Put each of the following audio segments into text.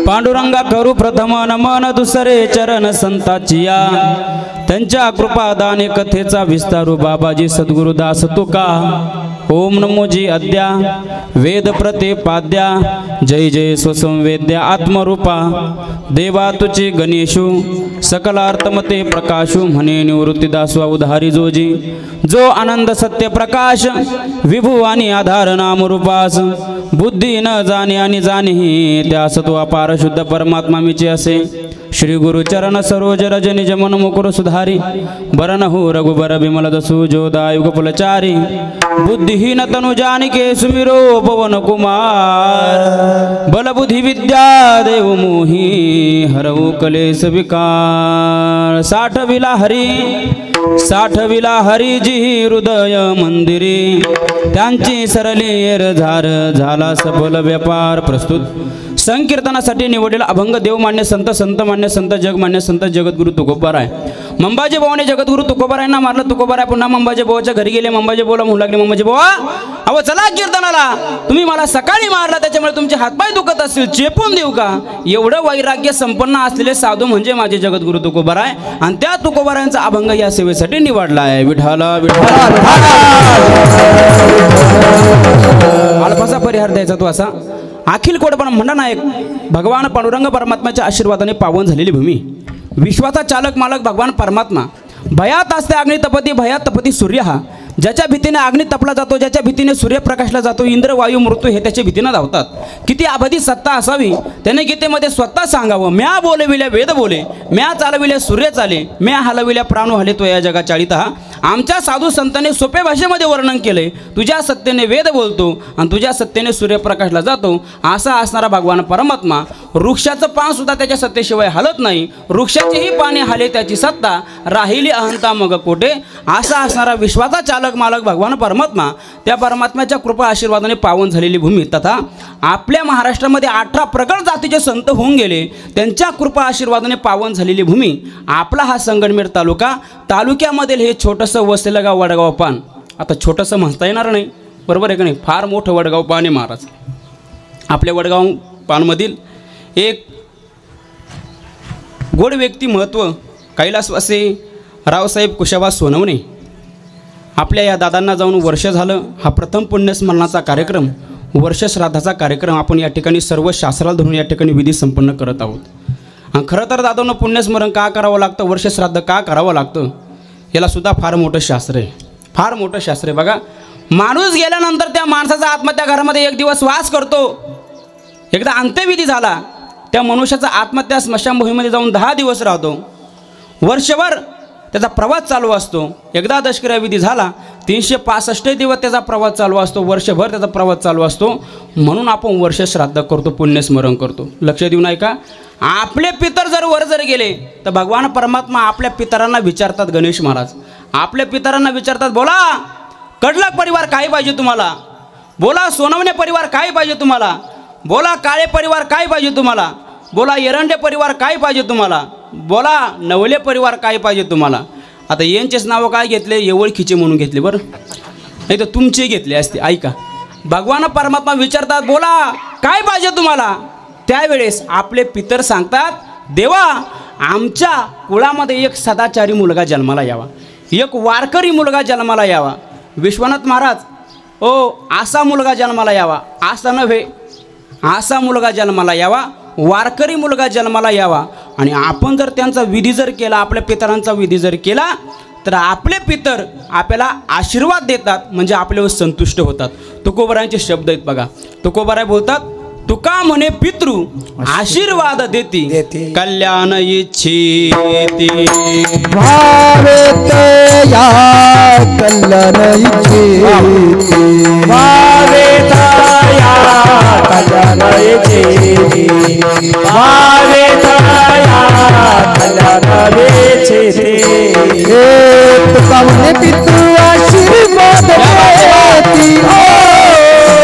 पांडुरंगा करू प्रथम नमन दुसरे चरण संताचिया त्यांच्या कृपादाने कथेचा विस्तारू बाबाजी सद्गुरुदास तुका ओम नमोजी अद्या वेद प्रतिपाद्या जय जय स्वसंवेद्या आत्मरूपा देवा तुझे गणेशू सकलार्थमते प्रकाशू म्हणे निवृत्तीदास उधारी जोजी जो आनंद सत्य प्रकाश विभू आणि आधार नाम रूपास बुद्धी न जाणे आणि जाणे त्या सत्व अपार शुद्ध परमात्मा मीचे असे श्री गुरु चरण सरोज रज निज मन मुकुर सुधारी बरन हो रघुबर विमल दसु जोदायुग फुलचारी बुद्धिहीन तनु जानिके सुमिरो पवन कुमार बल बुद्धि विद्या देव मोही हरऊ कलेस विकार साठविला हरिजी हृदय मंदिरी त्यांची सरली येर झार झाला सफल व्यापार प्रस्तुत संकीर्तनासाठी निवडलेला अभंग देवमान्य संत मान्य संत जगमान्य संत जगद्गुरु तुकोबाराय मंबाजी भावाने जगद्गुरु तुकोबारायांना मारलं तुकोबाराय पुन्हा मंबाजी भावाच्या घरी गेले मंबाजी भाऊला म्हणू लागले मंबाजी भावा अहो चला कीर्तनाला तुम्ही मला सकाळी मारला त्याच्यामुळे तुमचे हातपाय दुखत असतील चेपून देऊ का एवढं वैराग्य संपन्न असलेले साधू म्हणजे माझे जगद्गुरु तुकोबाराय आणि त्या तुकोबारायांचा अभंग या सेवेसाठी निवडला आहे विठाला विठाला अल्पासा परिहार द्यायचा तो असा अखिल कोडपण मंडनायक भगवान पांडुरंग परमात्म्याच्या आशीर्वादाने पावन झालेली भूमी विश्वाचा चालक मालक भगवान परमात्मा भयात असते अग्नी तपती भयात तपती सूर्य हा ज्याच्या भीतीने अग्नी तपला जातो ज्याच्या भीतीने सूर्यप्रकाशला जातो इंद्र वायू मृत्यू हे त्याच्या भीतीने धावतात किती अबाधी सत्ता असावी त्याने गीतेमध्ये स्वतः सांगावं म्या बोलविल्या वेद बोले म्या चालविल्या सूर्य चाले म्या हलविल्या प्राणू हले तो या जगा चाळीता आमच्या साधू संतांनी सोप्या भाषेमध्ये वर्णन केले तुझ्या सत्तेने वेद बोलतो आणि तुझ्या सत्तेने सूर्यप्रकाशला जातो असा असणारा भगवान परमात्मा वृक्षाचं पान सुद्धा त्याच्या सत्तेशिवाय हलत नाही वृक्षाचीही पाने हले त्याची सत्ता राहिली अहंता मग कोठे असा असणारा विश्वाचा चालक मालक भगवान परमात्मा त्या परमात्म्याच्या कृपा आशीर्वादाने पावन झालेली भूमी तथा आपल्या महाराष्ट्रामध्ये 18 प्रगत जातीचे संत होऊन गेले त्यांच्या कृपा आशीर्वादाने पावन झालेली भूमी आपला हा संगमनेर तालुक्यामधील हे छोटंसं वसलेलं गाव वडगाव पान आता छोटंसं म्हणता येणार नाही बरोबर आहे का नाही फार मोठं वडगाव पान आहे महाराज आपल्या वडगाव पानमधील एक गोड व्यक्तिमत्व कैलासवासी रावसाहेब कुशाबा सोनवणे आपल्या या दादांना जाऊन वर्ष झालं हा प्रथम पुण्यस्मरणाचा कार्यक्रम वर्ष श्राद्धाचा कार्यक्रम आपण या ठिकाणी सर्व शास्त्राला धरून या ठिकाणी विधी संपन्न करत आहोत आणि खरं तर दादांना पुण्यस्मरण का करावं लागतं वर्ष श्राद्ध का करावं लागतं याला सुद्धा फार मोठं शास्त्र आहे फार मोठं शास्त्र आहे बघा माणूस गेल्यानंतर त्या माणसाचा आत्मा त्या घरामध्ये एक दिवस वास करतो एकदा अंत्यविधी झाला त्या मनुष्याचा आत्मा त्या स्मशानभूमीमध्ये जाऊन 10 दिवस राहतो वर्षभर त्याचा प्रवास चालू असतो एकदा दशक्रिया विधी झाला 365 दिवस त्याचा प्रवास चालू असतो वर्षभर त्याचा प्रवास चालू असतो म्हणून आपण वर्ष श्राद्ध करतो पुण्यस्मरण करतो लक्ष देऊ नाही का आपले पितर जर गेले तर भगवान परमात्मा आपल्या पितरांना विचारतात गणेश महाराज आपल्या पितरांना विचारतात बोला कडलक परिवार काय पाहिजे तुम्हाला बोला सोनवणे परिवार काय पाहिजे तुम्हाला बोला काळे परिवार काय पाहिजे तुम्हाला बोला एरंडे परिवार काय पाहिजे तुम्हाला बोला नवले परिवार काय पाहिजे तुम्हाला आता यांचेच नावं काय घेतले येवळखीचे म्हणून घेतले बरं नाही तर तुमचे घेतले असते ऐका भगवान परमात्मा विचारतात बोला काय पाहिजे तुम्हाला त्यावेळेस आपले पितर सांगतात देवा आमच्या कुळामध्ये एक सदाचारी मुलगा जन्माला यावा एक वारकरी मुलगा जन्माला यावा विश्वनाथ महाराज ओ असा मुलगा जन्माला यावा असा नव्हे असा मुलगा जन्माला यावा वारकरी मुलगा जन्माला यावा आणि आपण जर त्यांचा विधी जर केला आपल्या पितरांचा विधी जर केला तर आपले पितर आपल्याला आशीर्वाद देतात म्हणजे आपल्यावर संतुष्ट होतात तुकोबारायांचे शब्द आहेत बघा तुकोबाराय बोलतात तुका म्हणे पितृ आशीर्वाद देती कल्याण इच्छिती भावे तया कल्याण इच्छिती भावे तया कल्याण इच्छिती भावे तया कल्याण इच्छिती तुका म्हणे पितृ आशीर्वाद देती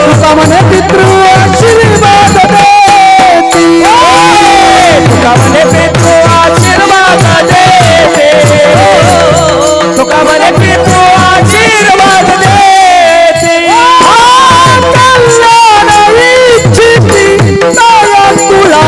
तुका म्हणे पितृ आशीर्वाद देती तुका म्हणे पितृ आशीर्वाद देते तुका म्हणे पितृ आशीर्वाद देते कल्याण इच्छिती तया तुला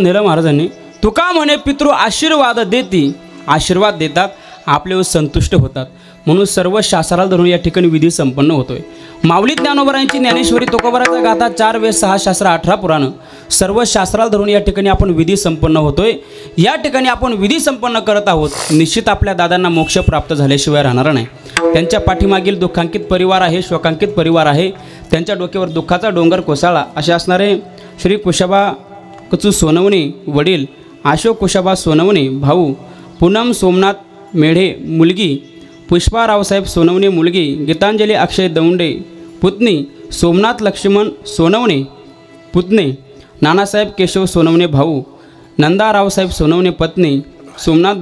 नेलं महाराजांनी. तुका म्हणे पितृ आशीर्वाद आशीर्वाद देतात, आपल्यावर संतुष्ट होतात. म्हणून सर्व शास्त्राला धरून या ठिकाणी विधी संपन्न होतोय. माऊली ज्ञानोबरांची ज्ञानेश्वरी तुकोबाराचा गाथा 4 वेद 6 शास्त्र 18 पुराण सर्व शास्त्राला धरून या ठिकाणी आपण विधी संपन्न होतोय. या ठिकाणी आपण विधी संपन्न करत आहोत. निश्चित आपल्या दादांना मोक्ष प्राप्त झाल्याशिवाय राहणार नाही. त्यांच्या पाठीमागील दुःखांकित परिवार आहे, शोकांकित परिवार आहे. त्यांच्या डोक्यावर दुःखाचा डोंगर कोसळला असे असणारे श्री कुशाबा कचू सोनवणे वडील, अशोक कुशाबा सोनवणे भाऊ, पूनम सोमनाथ मेढे मुलगी, पुष्पा रावसाहेब सोनवणे मुलगी, गीतांजली अक्षय दौंडे पुतणी, सोमनाथ लक्ष्मण सोनवणे पुतणे, नानासाहेब केशव सोनवणे भाऊ, नंदा रावसाहेब सोनवणे पत्नी, सोमनाथ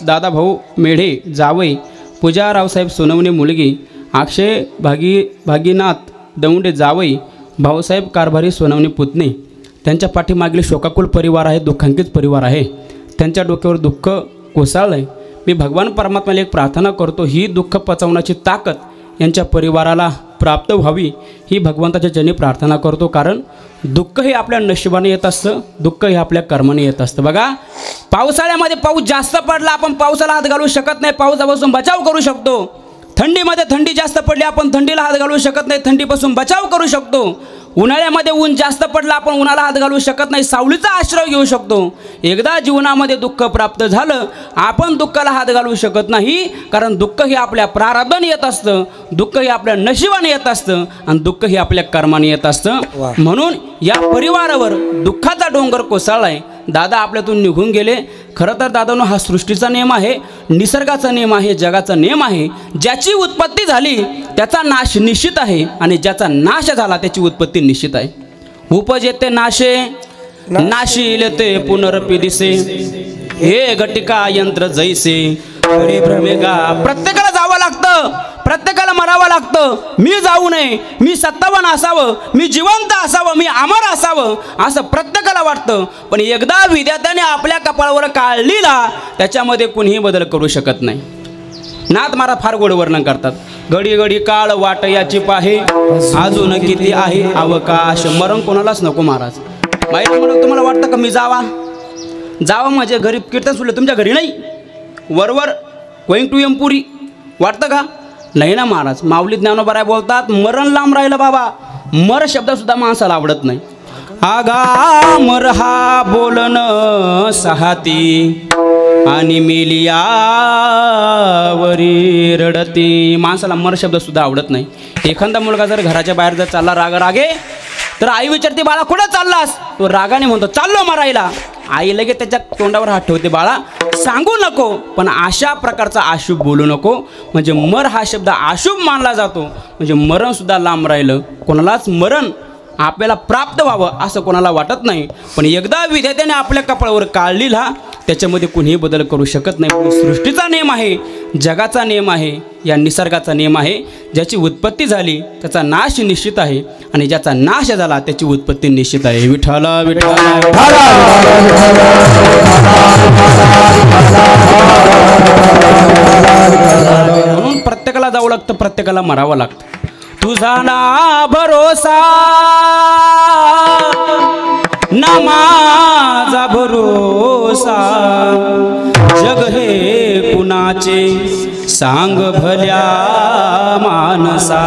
दादा भाऊ मेढे जावई, पूजा रावसाहेब सोनवणे मुलगी, अक्षय भागीनाथ दौंडे जावई, भाऊसाहेब कारभारी सोनवणे पुतणी. त्यांच्या पाठीमागील शोकाकुल परिवार आहे, दुःखांकित परिवार आहे. त्यांच्या डोक्यावर दुःख कोसळलं आहे. मी भगवान परमात्म्याला एक प्रार्थना करतो, ही दुःख पचवण्याची ताकद यांच्या परिवाराला प्राप्त व्हावी ही भगवंताच्या चरणी प्रार्थना करतो. कारण दुःख हे आपल्या नशिबाने येत असतं, दुःख हे आपल्या कर्माने येत असतं. बघा, पावसाळ्यामध्ये पाऊस जास्त पडला, आपण पावसाला हात घालू शकत नाही, पावसापासून बचाव करू शकतो. थंडीमध्ये थंडी जास्त पडली, आपण थंडीला हात घालू शकत नाही, थंडीपासून बचाव करू शकतो. उन्हाळ्यामध्ये ऊन जास्त पडलं, आपण उन्हाला हात घालू शकत नाही, सावलीचा आश्रय घेऊ शकतो. एकदा जीवनामध्ये दुःख प्राप्त झालं, आपण दुःखाला हात घालू शकत नाही. कारण दुःख हे आपल्या प्रारब्धाने येत असतं, दुःख हे आपल्या नशिबाने येत असतं आणि दुःख हे आपल्या कर्माने येत असतं. म्हणून या परिवारावर दुःखाचा डोंगर कोसळला आहे. दादा आपल्यातून निघून गेले. खरं तर दादांनो, हा सृष्टीचा नियम आहे, निसर्गाचा नियम आहे, जगाचा नियम आहे. ज्याची उत्पत्ती झाली त्याचा नाश निश्चित आहे आणि ज्याचा नाश झाला त्याची उत्पत्ती निश्चित आहे. उपजेते नाशे नाशील ते पुनरपी दिसे, हे घटिका यंत्र जैसे परिभ्रमेगा. प्रत्येकाला जावं लागतं, प्रत्येकाला मरावं लागतं. मी जाऊ नये, मी सत्तावान असावं, मी जिवंत असावं, मी अमर असावं असं प्रत्येकाला वाटतं. पण एकदा विद्यार्थ्याने आपल्या कपाळावर काळ लिहिला, त्याच्यामध्ये कुणीही बदल करू शकत नाही. नाथ महाराज फार गोड वर्णन करतात. घडी घडी काळ वाट याची पाहे, अजून किती आहे अवकाश. मरण कोणालाच नको महाराज. माहिती म्हणून तुम्हाला वाटतं का मी जावा म्हणजे घरी कीर्तन सुटलं, तुमच्या घरी नाही, वरवर गोईंग टू एमपुरी वाटतं का? नाही ना महाराज. माऊली ज्ञानोबराय बोलतात, मरण लांब राहिलं बाबा. मर शब्दसुद्धा माणसाला आवडत नाही. आगा मर हा बोलणं सहाती आणि मेलियावरी रडती. माणसाला मर शब्दसुद्धा आवडत नाही. एखादा मुलगा जर घराच्या बाहेर जर चालला रागे तर आई विचारते, बाळा कुठं चाललास? तो रागाने म्हणतो, चाललो मरायला. आई लगेच त्याच्या तोंडावर हात ठेवते, बाळा सांगू नको, पण अशा प्रकारचा अशुभ बोलू नको. म्हणजे मर हा शब्द अशुभ मानला जातो. म्हणजे मरणसुद्धा लांब राहिलं. कोणालाच मरण आपल्याला प्राप्त व्हावं असं कोणाला वाटत नाही. पण एकदा विधात्याने आपल्या कपाळावर काळ लिहिला, त्याच्यामध्ये कुणीही बदल करू शकत नाही. सृष्टीचा नियम आहे, जगाचा नियम आहे, या निसर्गाचा नियम आहे. ज्याची उत्पत्ती झाली त्याचा नाश निश्चित आहे आणि ज्याचा नाश झाला त्याची उत्पत्ती निश्चित आहे. विठ्ठला विठ्ठला म्हणून प्रत्येकाला जावं लागतं, प्रत्येकाला मरावं लागतं. तुझा ना भरोसा ना माझा भरोसा, जग हे कुणाचे सांग भल्या मानसा.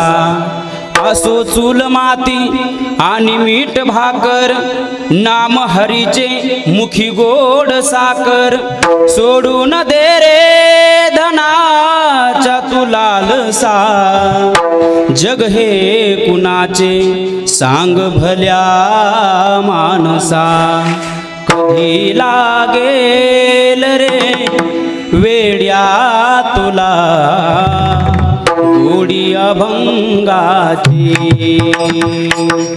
असो चूल माती आणि मीठ भाकर, नाम हरीचे मुखी गोड साकर. सोडून दे रे धनाच्या तू लालसा, जग हे कुणाचे सांग भल्या मानसा. कधी लागेल रे वेड्या तुला गोडी अभंगाची.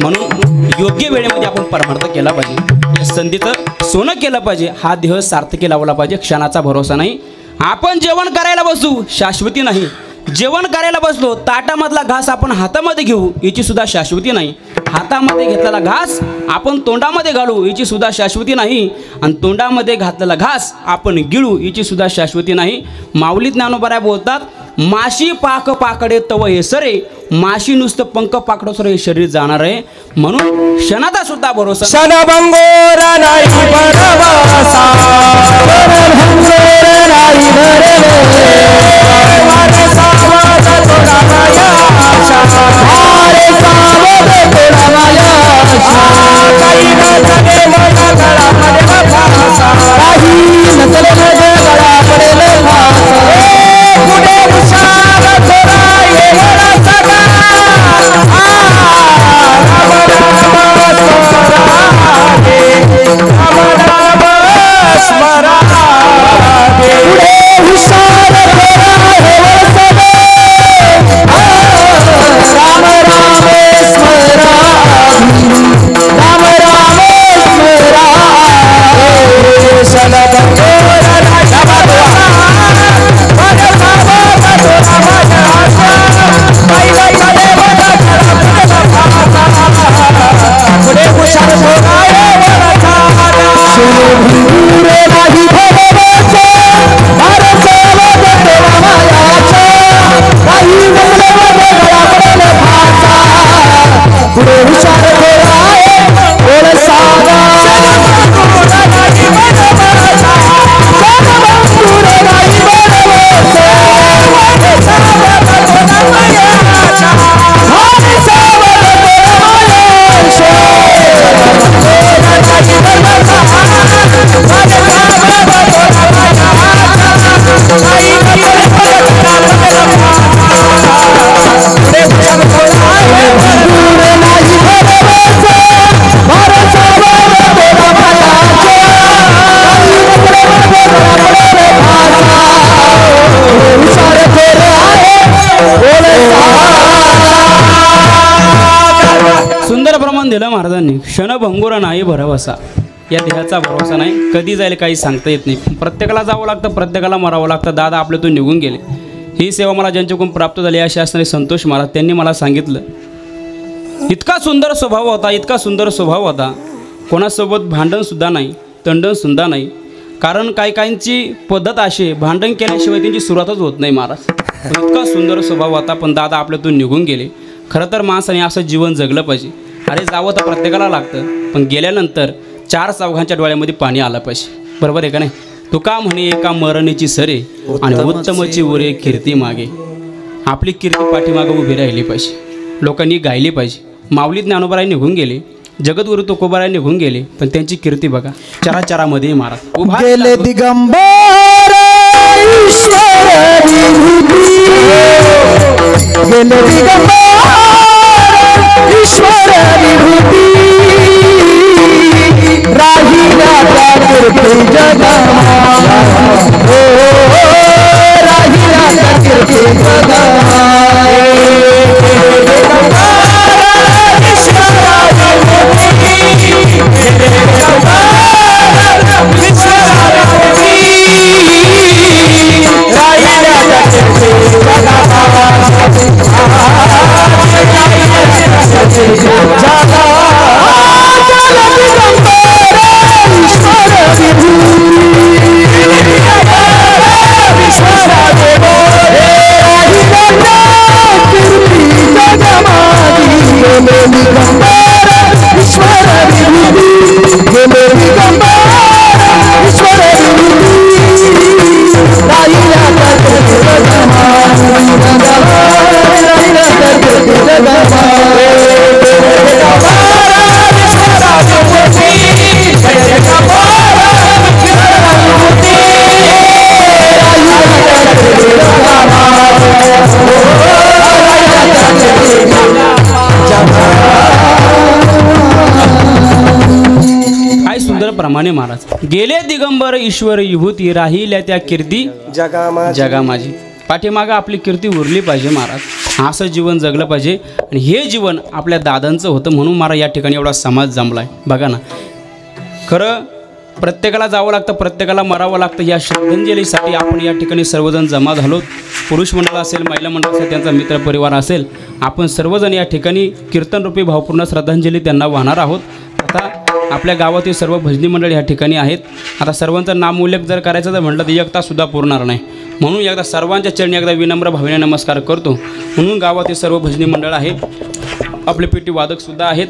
म्हणून योग्य वेळेमध्ये आपण परमार्थ केला पाहिजे, या संधीचं सोनं केलं पाहिजे. हा देह सार्थकी लावला पाहिजे. क्षणाचा भरोसा नाही. आपण जेवण करायला बसू, शाश्वती नाही. जेवण करायला बसलो, ताटामधला घास आपण हातामध्ये घेऊ, याची सुद्धा शाश्वती नाही. हातामध्ये घेतलेला घास आपण तोंडामध्ये घालू, याची सुद्धा शाश्वती नाही. आणि तोंडामध्ये घातलेला घास आपण गिळू, याची सुद्धा शाश्वती नाही. माऊली ज्ञानोबराय बोलतात, माशी पाक पाकडे तव हेसरे, माशी नुसतं पंख पाकडोसर हे शरीर जाणार आहे, म्हणून क्षणाचा सुद्धा भरोसा क्षणभंगोर नाही भरवसा, क्षणभंगोर नाही भरवसा, वारे सावध थोडा मायाशा, वारे सावध थोडा मायाशा, काही नजरे मला गळामध्ये फासा, काही नजरे मध्ये गळामध्ये फासा, पुढे हुशार थोडा येवढा सगळा, दिलं महाराजांनी. क्षणभंगुर नाही भरवसा, या देहाचा भरोसा नाही, कधी जाईल काही सांगता येत नाही. प्रत्येकाला जावं लागतं, प्रत्येकाला मरावं लागतं. दादा आपल्यातून निघून गेले. ही सेवा मला ज्यांच्याकडून प्राप्त झाली अशी असणारे संतोष महाराज, त्यांनी मला सांगितलं, इतका सुंदर स्वभाव होता, इतका सुंदर स्वभाव होता, कोणासोबत भांडणसुद्धा नाही, तंडणसुद्धा नाही. कारण काही काहींची पद्धत अशी, भांडण केल्याशिवाय त्यांची सुरुवातच होत नाही महाराज. इतका सुंदर स्वभाव होता, पण दादा आपल्यातून निघून गेले. खरं तर माणसाने असं जीवन जगलं पाहिजे. अरे जावं तर प्रत्येकाला लागतं, पण गेल्यानंतर चार चौघांच्या डोळ्यामध्ये पाणी आलं पाहिजे. बरोबर आहे का नाही? तुका म्हणे एका मरणीची सरे आणि उत्तमची उरे कीर्ती मागे. आपली कीर्ती पाठीमागे उभी राहिली पाहिजे, लोकांनी गायली पाहिजे. माऊली ज्ञानोबाराय निघून गेले, जगद्गुरु तुकोबाराय निघून गेले, पण त्यांची कीर्ती बघा चराचरामध्ये महाराज उभा गेले. दिगंबर ईश्वर विभूती, गेले दिगंबर ईश्वर विभूती, राहिला त्या कीर्ती जगमा, हो राहिला त्या कीर्ती जगमा. प्रमाणे महाराज गेले. दिगंबर ईश्वर विभूती, राहिल्या त्या कीर्ती जगा माझी. पाठीमागं आपली कीर्ती उरली पाहिजे महाराज. असं जीवन जगलं पाहिजे. आणि हे जीवन आपल्या दादांचं होतं, म्हणून मला या ठिकाणी एवढा समाज जमला आहे. बघा ना, खरं प्रत्येकाला जावं लागतं, प्रत्येकाला मरावं लागतं. या श्रद्धांजलीसाठी आपण या ठिकाणी सर्वजण जमा झालो. पुरुष मंडळ असेल, महिला मंडळ असेल, त्यांचा मित्रपरिवार असेल, आपण सर्वजण या ठिकाणी कीर्तनरूपी भावपूर्ण श्रद्धांजली त्यांना वाहणार आहोत. आता आपल्या गावातील सर्व भजनी मंडळ या ठिकाणी आहेत. आता सर्वांचं नामोल्लेख जर करायचं तर म्हटलं तर एक ताससुद्धा पुरणार नाही, म्हणून एकदा सर्वांच्या चरणी एकदा विनम्र भावेने नमस्कार करतो. म्हणून गावातील सर्व भजनी मंडळ आहे, आपले पेटी वादकसुद्धा आहेत,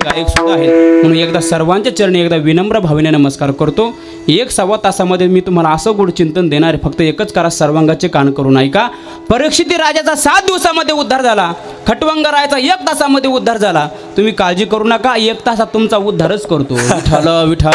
गायकसुद्धा आहेत. म्हणून एकदा सर्वांच्या चरणी एकदा विनम्र भावेने नमस्कार करतो. 1-1.25 तासामध्ये मी तुम्हाला असं गोड चिंतन देणार आहे. फक्त एकच करा, सर्वांगाचे कान करून ऐका. परीक्षिती राजाचा 7 दिवसामध्ये उद्धार झाला, खटवंग रायाचा 1 तासामध्ये उद्धार झाला. तुम्ही काळजी करू नका, 1 तासात तुमचा उद्धारच करतो. विठ्ठल विठ्ठल.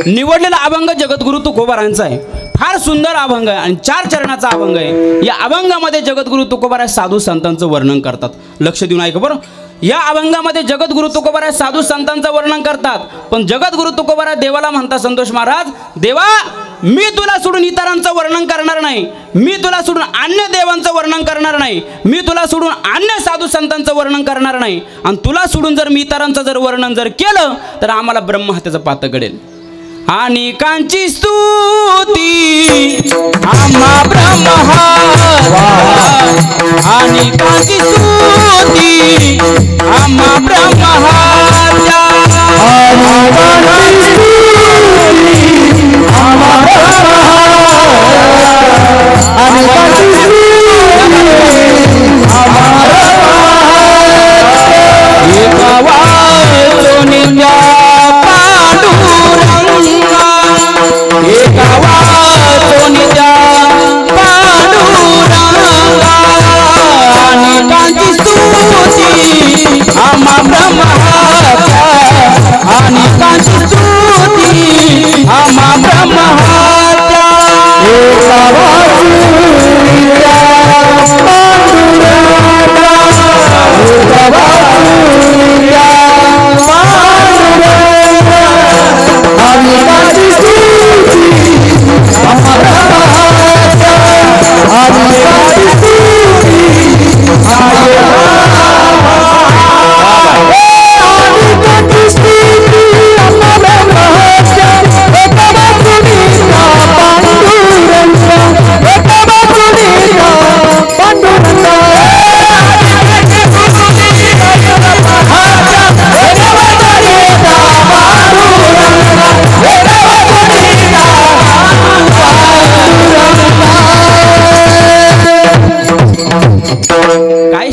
निवडलेला अभंग जगद्गुरु तुकोबारायांचा आहे. फार सुंदर अभंग आहे आणि 4 चरणाचा अभंग आहे. या अभंगामध्ये जगद्गुरु तुकोबाराय साधू संतांचं वर्णन करतात. लक्ष देऊन ऐका बरं. या अभंगामध्ये जगद्गुरु तुकोबाराय साधू संतांचं वर्णन करतात. पण जगद्गुरु तुकोबाराय देवाला म्हणतात, संतोष महाराज, देवा मी तुला सोडून इतरांचं वर्णन करणार नाही, मी तुला सोडून अन्य देवांचं वर्णन करणार नाही, मी तुला सोडून अन्य साधू संतांचं वर्णन करणार नाही. आणि तुला सोडून जर मी इतरांचं जर वर्णन जर केलं तर आम्हाला ब्रह्महत्येचं पातक घडेल. आणि कांची स्तुती आम्हा ब्रह्महत्या, आणि कांची स्तुती आम्हा ब्रह्महत्या,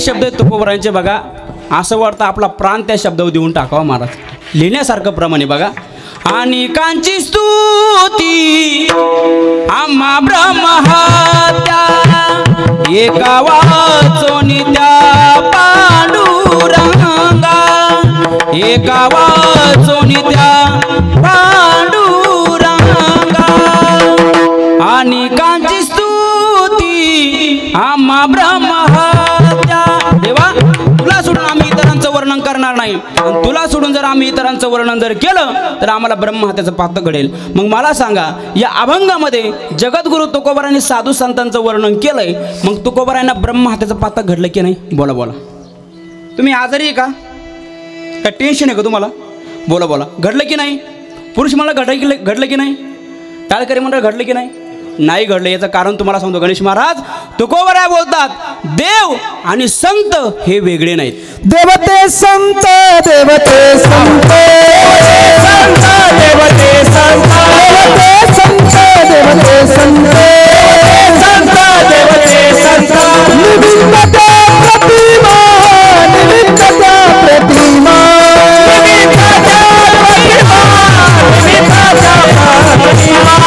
शब्द तुकोबारायांचे बघा, असं वाटतं आपला प्राण त्या शब्दावर देऊन टाकावा महाराज. लिहिण्यासारखं प्रमाणे बघा. आणि कांची स्तुती आम्हा ब्रह्महत्या, एका वाचोनी त्या पांडुरंगा, एका वाचोनी त्या पांडुरंगा. आणि कांची स्तुती आम्हा ब्रह्महत्या. देवा तुला सोडून आम्ही इतरांचं वर्णन करणार नाही, आणि तुला सोडून जर आम्ही इतरांचं वर्णन जर केलं तर आम्हाला ब्रह्महत्याचं पातक घडेल. मग मला सांगा, या अभंगामध्ये जगद्गुरु तुकोबारायांनी साधू संतांचं वर्णन केलंय, मग तुकोबारायांना ब्रह्महत्याचं पातक घडलं की नाही? बोला बोला. तुम्ही आजारी आहे का? काय टेन्शन आहे का तुम्हाला? बोला बोला. घडलं की नाही? पुरुष मला घडलं की नाही? टाळकरी मंडळ घडलं की नाही? नाही घडलं. याचं कारण तुम्हाला सांगतो. गणेश महाराज तुकोबाराय बोलतात, देव आणि संत हे वेगळे नाहीत. देवते संत, देवते संत, संत देवते संत, देवते संत, देवते संत, संत देवते संत. निमित्तता प्रतिमा, निमित्तता प्रतिमा, निमित्तता प्रतिमा, निमित्तता प्रतिमा.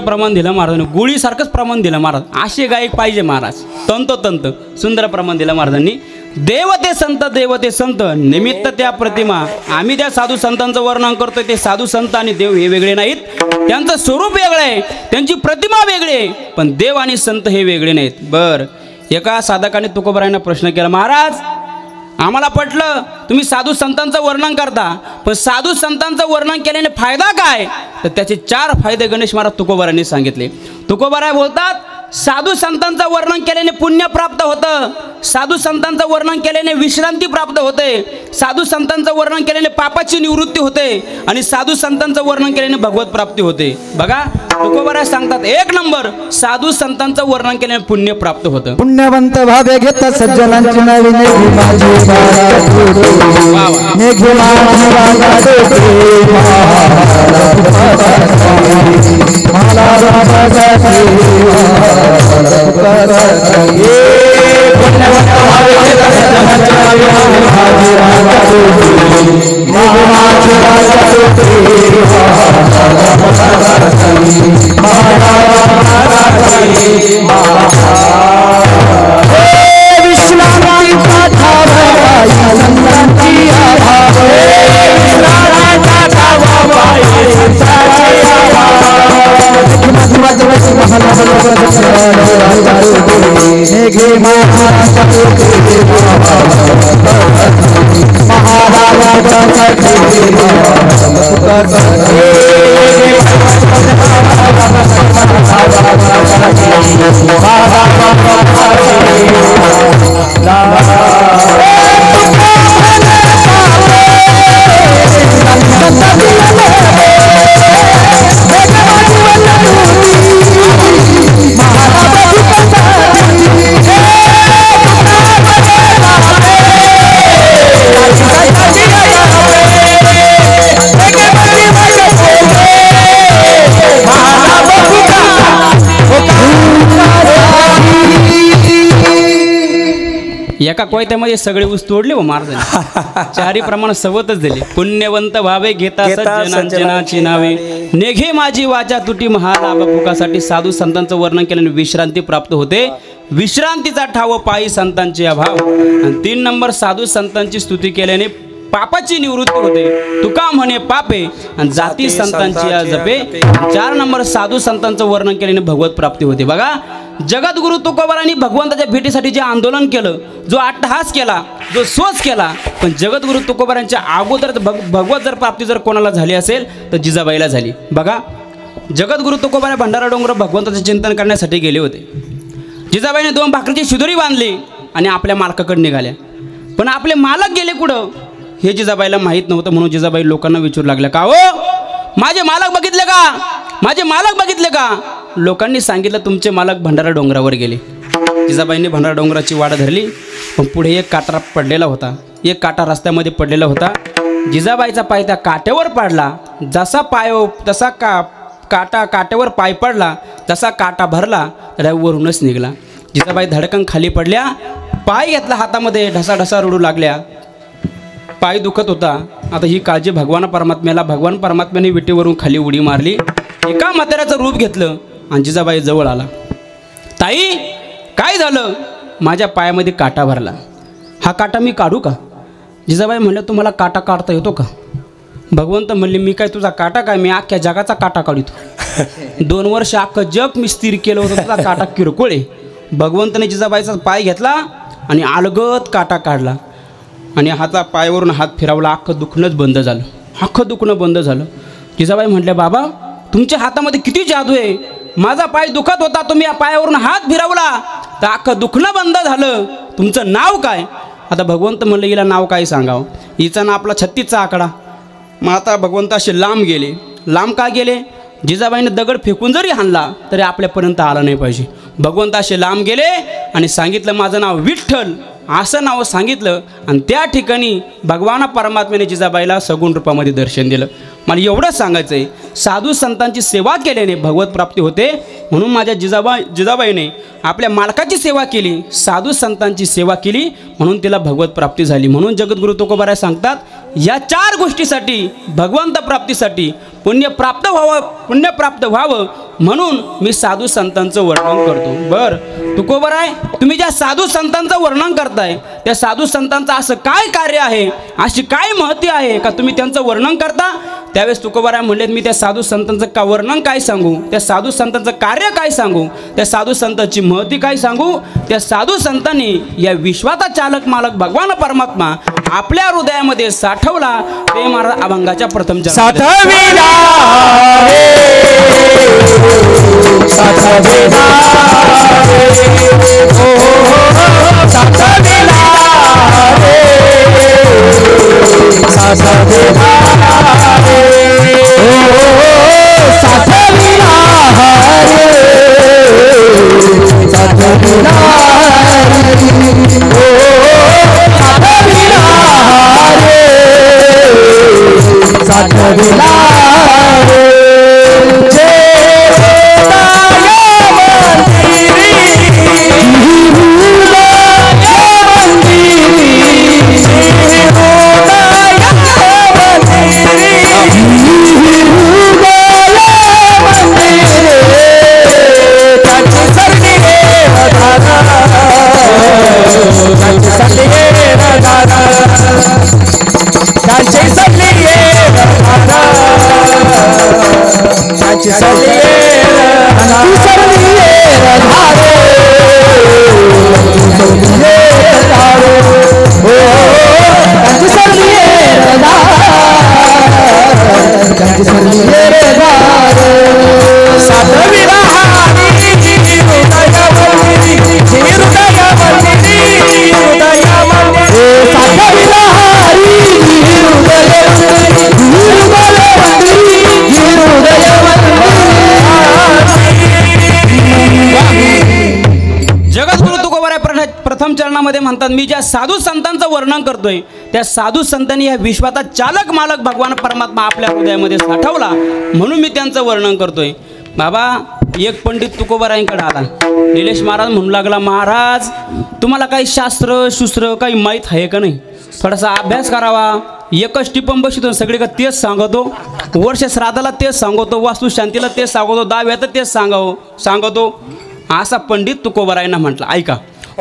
प्रमाण दिलं महाराजांनी, गोळीसारखंच प्रमाण दिलं महाराज. असे गायक पाहिजे महाराज, तंतोतंत सुंदर प्रमाण दिलं महाराजांनी. देवते संत निमित्त त्या प्रतिमा. आम्ही त्या साधू संतांचं वर्णन करतोय. ते साधू संत आणि देव हे वेगळे नाहीत. त्यांचं स्वरूप वेगळं आहे, त्यांची प्रतिमा वेगळी आहे, पण देव आणि संत हे वेगळे नाहीत. बर, एका साधकाने तुकोबारायांना प्रश्न केला, महाराज आम्हाला पटलं तुम्ही साधू संतांचं वर्णन करता, पण साधू संतांचं वर्णन केल्याने फायदा काय? तर त्याचे 4 फायदे गणेश महाराज तुकोबारायांनी सांगितले. तुकोबाराय बोलतात, साधू संतांचं वर्णन केल्याने पुण्य प्राप्त होतं, साधू संतांचं वर्णन केल्याने विश्रांती प्राप्त होते, साधू संतांचं वर्णन केल्याने पापाची निवृत्ती होते, आणि साधू संतांचं वर्णन केल्याने भगवत प्राप्ती होते. बघा तुकोबाराय सांगतात, 1 नंबर साधू संतांचं वर्णन केल्याने पुण्य प्राप्त होतं. पुण्यवंत भावे घेता सज्जनांची नावे नेघी माझी नेघी विश्रांती एका कोयत्यामध्ये सगळे ऊस तोडले व महाराजांनी. 4 प्रमाण सवतच दिले. पुण्यवंत भावे घेता सज्जनांची नावे नेघे माझी वाचा तुटी महालाभ भुकासाठी. साधू संतांचं वर्णन केल्याने विश्रांती प्राप्त होते, विश्रांतीचा ठाव पायी संतांचे अभाव. आणि 3 नंबर साधू संतांची स्तुती केल्याने पापाची निवृत्ती होते, तुका म्हणे पापे आणि जाती संतांची जपे. 4 नंबर साधू संतांचं वर्णन केल्याने भगवत प्राप्ती होते. बघा जगद्गुरु तुकोबारांनी भगवंताच्या भेटीसाठी जे आंदोलन केलं, जो अट्टहास केला, जो सोच केला, पण जगद्गुरु तुकोबारांच्या अगोदर भगवत जर प्राप्ती जर कोणाला झाली असेल तर जिजाबाईला झाली. बघा जगद्गुरु तुकोबारा भंडारा डोंगर भगवंताचे चिंतन करण्यासाठी गेले होते. जिजाबाईने 2 भाकरीची शिदोरी बांधली आणि आपल्या मालकाकडे निघाल्या, पण आपले मालक गेले कुठं हे जिजाबाईला माहीत नव्हतं. म्हणून जिजाबाई लोकांना विचारू लागल्या, का हो माझे मालक बघितले का, माझे मालक बघितले का? लोकांनी सांगितलं तुमचे मालक भंडारा डोंगरावर गेले. जिजाबाईंनी भंडारा डोंगराची वाट धरली, पण पुढे एक काटा पडलेला होता, एक काटा रस्त्यामध्ये पडलेला होता. जिजाबाईचा पाय त्या काट्यावर पडला. जसा पाय तसा काटा काट्यावर पाय पडला, जसा काटा भरला तर वरूनच निघाला. जिजाबाई धडकन खाली पडल्या, पाय घेतला हातामध्ये, ढसा रडू लागल्या. पाय दुखत होता. आता ही काळजी भगवान परमात्म्याने विटेवरून खाली उडी मारली. एका म्हाताऱ्याचं रूप घेतलं आणि जिजाबाई जवळ आला. ताई काय झालं? माझ्या पायामध्ये काटा भरला, हा काटा मी काढू का? जिजाबाई म्हणल्या तुम्हाला काटा काढता येतो का? भगवंत म्हणले मी काय तुझा काटा काय, मी अख्ख्या जगाचा काटा काढतो. 2 वर्ष अख्खं जग मी स्थिर केलं होतं, तुझा काटा किरकोळ आहे. भगवंताने जिजाबाईचा पाय घेतला आणि अलगद काटा काढला आणि हाता पायावरून हात फिरवला. अख्खं दुखणंच बंद झालं, अख्खं दुखणं बंद झालं. जिजाबाई म्हटल्या बाबा तुमच्या हातामध्ये किती जादू आहे, माझा पाय दुखत होता, तुम्ही या पायावरून हात फिरवला तर अख्खं दुखणं बंद झालं. तुमचं नाव काय? आता भगवंत म्हणलं हिला नाव काय सांगावं. हिचा ना आपला 36चा आकडा. मग आता भगवंत असे लांब गेले. लांब का गेले? जिजाबाईने दगड फेकून जरी हाणला तरी आपल्यापर्यंत आला नाही पाहिजे. भगवंत असे लांब गेले आणि सांगितलं माझं नाव विठ्ठल, असं नाव सांगितलं. आणि त्या ठिकाणी भगवान परमात्म्याने जिजाबाईला सगुण रूपामध्ये दर्शन दिलं. मला एवढंच सांगायचं आहे, साधू संतांची सेवा केल्याने भगवत प्राप्ती होते. म्हणून माझ्या जिजाबाईने आपल्या मालकाची सेवा केली, साधू संतांची सेवा केली, म्हणून तिला भगवत प्राप्ती झाली. म्हणून जगद्गुरु तुकोबाराय सांगतात या 4 गोष्टीसाठी, भगवंत प्राप्तीसाठी पुण्य प्राप्त व्हावं म्हणून मी साधू संतांचं वर्णन करतो. बर तुकोबर आहे, तुम्ही ज्या साधू संतांचं वर्णन करताय त्या साधू संतांचं असं काय कार्य आहे, अशी काय महती आहे का तुम्ही त्यांचं वर्णन करता. त्यावेळेस तुकोबर आहे म्हणले मी त्या साधू संतांचं का वर्णन काय सांगू, त्या साधू संतांचं कार्य काय सांगू, त्या साधू संतांची महती काय सांगू. त्या साधू संतांनी या विश्वाचा चालक मालक भगवान परमात्मा आपल्या हृदयामध्ये साठवला. ते महाराज अभंगाच्या प्रथम साठविला साठविला साठविला साठविला प्रथम चरणामध्ये म्हणतात मी ज्या साधू संतांचं वर्णन करतोय त्या साधू संतांनी या विश्वाचा चालक मालक भगवान परमात्मा आपल्या हृदयामध्ये साठवला म्हणून मी त्यांचं वर्णन करतोय. बाबा एक पंडित तुकोबारायांकडे आला. निलेश महाराज म्हणू लागला महाराज तुम्हाला काही शास्त्र शुस्त्र काही माहीत आहे का नाही, थोडासा अभ्यास करावा. एकच टिपम बसतो सगळीकडे तेच सांगतो, वर्ष श्राद्धाला तेच सांगतो, वास्तुशांतीला तेच सांगतो, दहाव्यात तेच सांगतो. असा पंडित तुकोबारायांना म्हटला. ऐका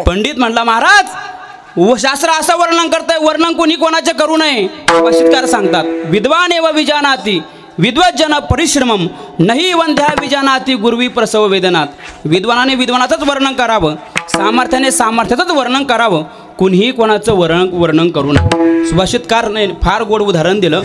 पंडित म्हटला महाराज शास्त्र असं वर्णन करताय वर्णन कोणी कोणाचे करू नये. भाषितकार सांगतात विद्वान एव विजानाती विद्वज्जन परिश्रमम नाही वंध्या विजानाती गुरुवी प्रसव वेदनात. विद्वानाने विद्वानाचंच वर्णन करावं, सामर्थ्याने सामर्थ्याचंच वर्णन करावं, कुणीही कोणाचं वर्णन करू नये. सुभाषितकारने फार गोड उदाहरण दिलं.